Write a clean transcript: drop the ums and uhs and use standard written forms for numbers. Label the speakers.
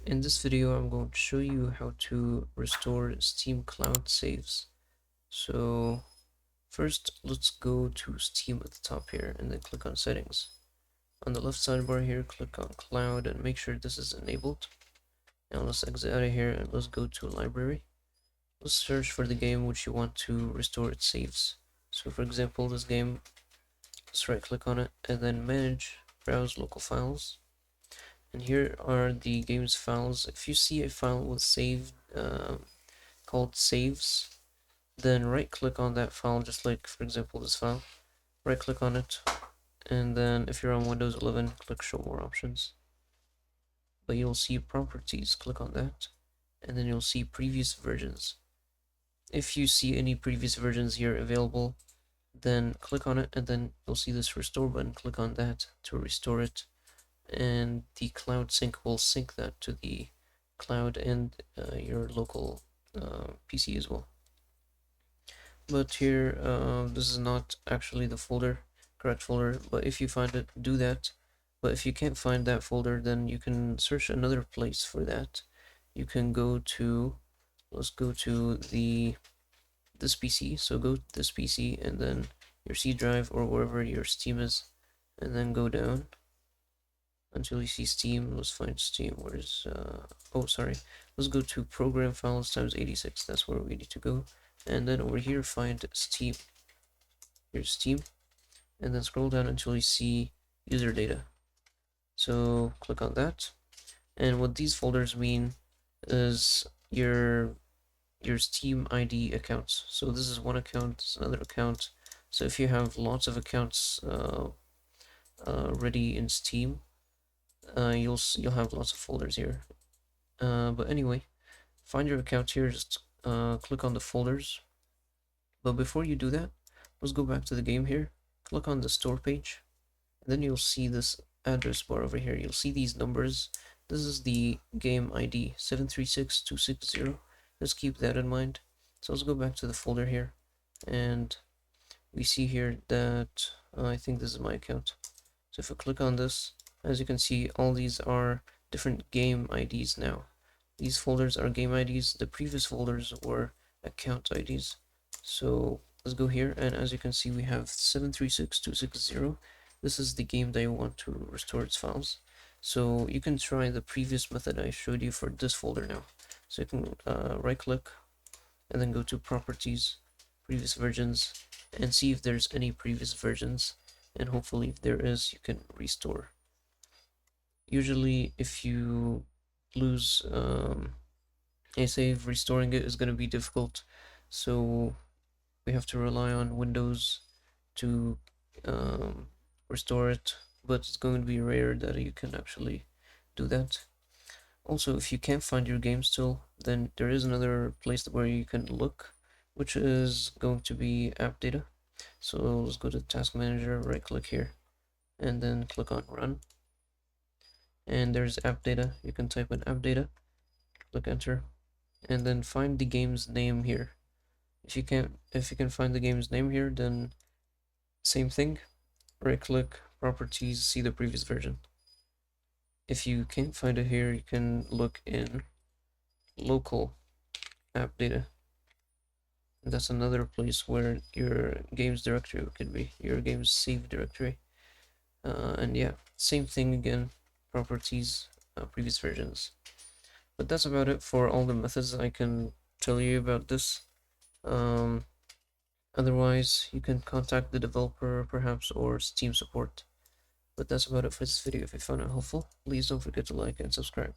Speaker 1: In this video, I'm going to show you how to restore Steam Cloud saves. So first, let's go to Steam at the top here and then click on Settings. On the left sidebar here, click on Cloud and make sure this is enabled. Now let's exit out of here and let's go to Library. Let's search for the game which you want to restore its saves. So for example, this game, let's right click on it and then Manage, Browse Local Files. And here are the game's files. If you see a file with save called saves, then right click on that file, just like for example this file. Right click on it, and then if you're on Windows 11, click show more options. But you'll see properties, click on that, and then you'll see previous versions. If you see any previous versions here available, then click on it, and then you'll see this restore button. Click on that to restore it, and the cloud sync will sync that to the cloud and your local PC as well. But here, this is not actually the correct folder, but if you find it, do that. But if you can't find that folder, then you can search another place for that. You can go to, let's go to this PC. So go to this PC and then your C drive or wherever your Steam is, and then go down until you see Steam. Let's find Steam. Where's oh, sorry, let's go to program files times 86. That's where we need to go. And then over here find Steam. Here's Steam, and then scroll down until you see user data. So click on that, and what these folders mean is your Steam ID accounts. So this is one account, this is another account. So if you have lots of accounts ready in Steam, you'll have lots of folders here. But anyway, find your account here. Just click on the folders. But before you do that, let's go back to the game here. Click on the store page, and then you'll see this address bar over here. You'll see these numbers. This is the game ID 736260. Let's keep that in mind. So let's go back to the folder here, and we see here that I think this is my account. So if I click on this, as you can see, all these are different game IDs now. These folders are game IDs. The previous folders were account IDs. So let's go here, and as you can see, we have 736260. This is the game that you want to restore its files. So you can try the previous method I showed you for this folder now. So you can right click and then go to properties, previous versions, and see if there's any previous versions, and hopefully if there is, you can restore. Usually if you lose a save, restoring it is going to be difficult, so we have to rely on Windows to restore it, but it's going to be rare that you can actually do that. Also, if you can't find your game still, then there is another place where you can look, which is going to be app data. So let's go to task manager, right click here, and then click on run. And there's app data. You can type in app data, click enter, and then find the game's name here. If you can find the game's name here, then same thing, right click, properties, see the previous version. If you can't find it here, you can look in local app data. And that's another place where your game's directory could be, your game's save directory. And yeah, same thing again, properties, previous versions. But that's about it for all the methods I can tell you about this. Otherwise, you can contact the developer perhaps or Steam support. But that's about it for this video. If you found it helpful, please don't forget to like and subscribe.